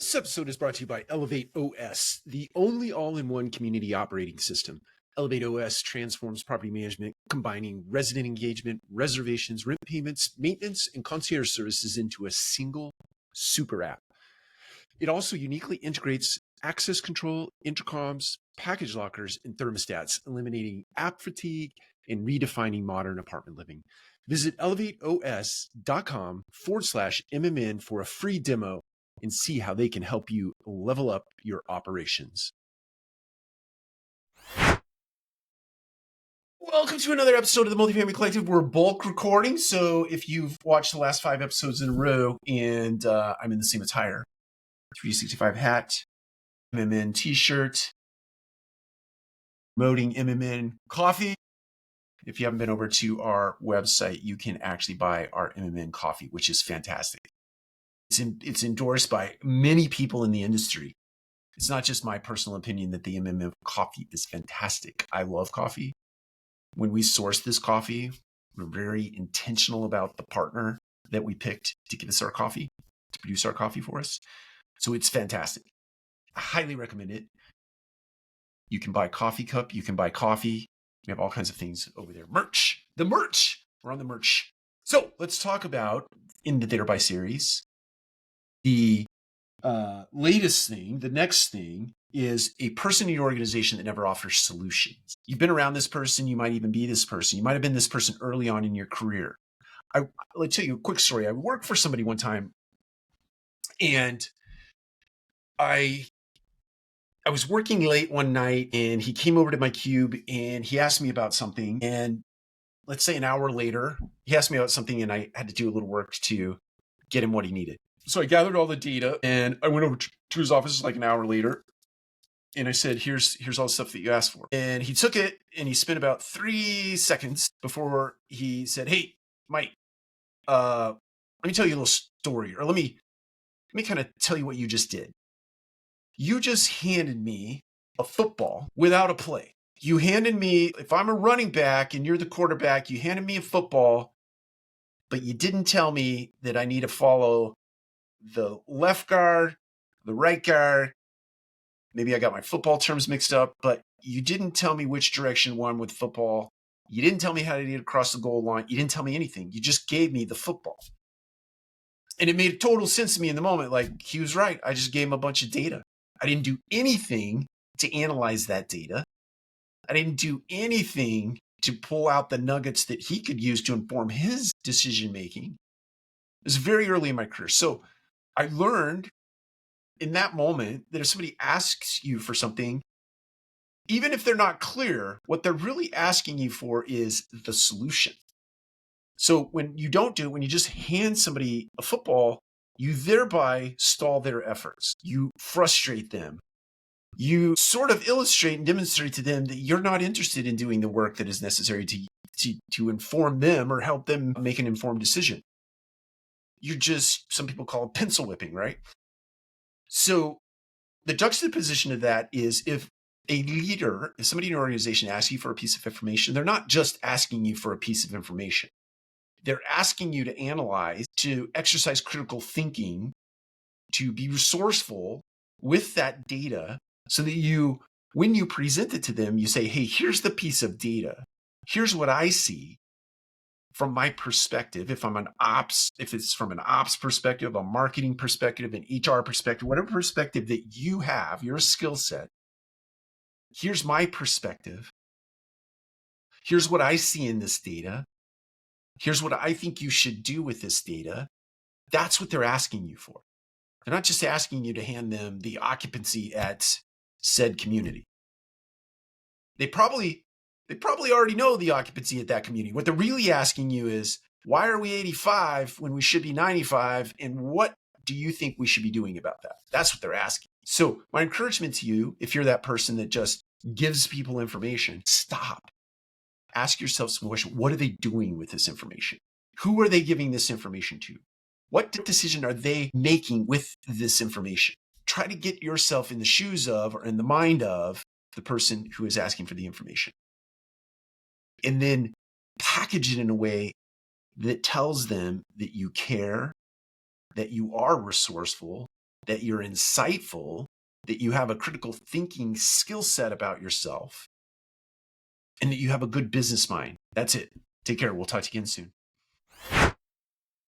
This episode is brought to you by Elevate OS, the only all-in-one community operating system. Elevate OS transforms property management, combining resident engagement, reservations, rent payments, maintenance, and concierge services into a single super app. It also uniquely integrates access control, intercoms, package lockers, and thermostats, eliminating app fatigue and redefining modern apartment living. Visit elevateos.com/MMN for a free demo and see how they can help you level up your operations. Welcome to another episode of the Multifamily Collective. We're bulk recording, so if you've watched the last 5 episodes in a row and I'm in the same attire, 365 hat, MMN t-shirt, promoting MMN coffee. If you haven't been over to our website, you can actually buy our MMN coffee, which is fantastic. It's endorsed by many people in the industry. It's not just my personal opinion that the MMM coffee is fantastic. I love coffee. When we source this coffee, we're very intentional about the partner that we picked to give us our coffee, to produce our coffee for us. So it's fantastic. I highly recommend it. You can buy a coffee cup. You can buy coffee. We have all kinds of things over there. Merch. The merch. We're on the merch. So let's talk about, in the Thereby series, the latest thing, the next thing is a person in your organization that never offers solutions. You've been around this person. You might even be this person. You might have been this person early on in your career. Let me tell you a quick story. I worked for somebody one time, and I was working late one night, and he came over to my cube and he asked me about something. And let's say an hour later, he asked me about something, and I had to do a little work to get him what he needed. So I gathered all the data and I went over to his office like an hour later. And I said, here's all the stuff that you asked for. And he took it and he spent about 3 seconds before he said, hey, Mike, let me tell you a little story, or let me kind of tell you what you just did. You just handed me a football without a play. You handed me, if I'm a running back and you're the quarterback, you handed me a football, but you didn't tell me that I need to follow the left guard, the right guard. Maybe I got my football terms mixed up, but you didn't tell me which direction one with football. You didn't tell me how to get across the goal line. You didn't tell me anything. You just gave me the football. And it made total sense to me in the moment. Like, he was right. I just gave him a bunch of data. I didn't do anything to analyze that data. I didn't do anything to pull out the nuggets that he could use to inform his decision-making. It was very early in my career. So I learned in that moment that if somebody asks you for something, even if they're not clear, what they're really asking you for is the solution. So when you don't do it, when you just hand somebody a football, you thereby stall their efforts. You frustrate them. You sort of illustrate and demonstrate to them that you're not interested in doing the work that is necessary to inform them or help them make an informed decision. You're just, some people call it pencil whipping, right? So the juxtaposition of that is, if a leader, if somebody in your organization asks you for a piece of information, they're not just asking you for a piece of information. They're asking you to analyze, to exercise critical thinking, to be resourceful with that data so that you, when you present it to them, you say, hey, here's the piece of data. Here's what I see from my perspective. If it's from an ops perspective, a marketing perspective, an HR perspective, whatever perspective that you have, your skill set, here's my perspective. Here's what I see in this data. Here's what I think you should do with this data. That's what they're asking you for. They're not just asking you to hand them the occupancy at said community. They probably already know the occupancy at that community. What they're really asking you is, why are we 85 when we should be 95? And what do you think we should be doing about that? That's what they're asking. So my encouragement to you, if you're that person that just gives people information, stop. Ask yourself some questions. What are they doing with this information? Who are they giving this information to? What decision are they making with this information? Try to get yourself in the shoes of, or in the mind of, the person who is asking for the information. And then package it in a way that tells them that you care, that you are resourceful, that you're insightful, that you have a critical thinking skill set about yourself, and that you have a good business mind. That's it. Take care. We'll talk to you again soon.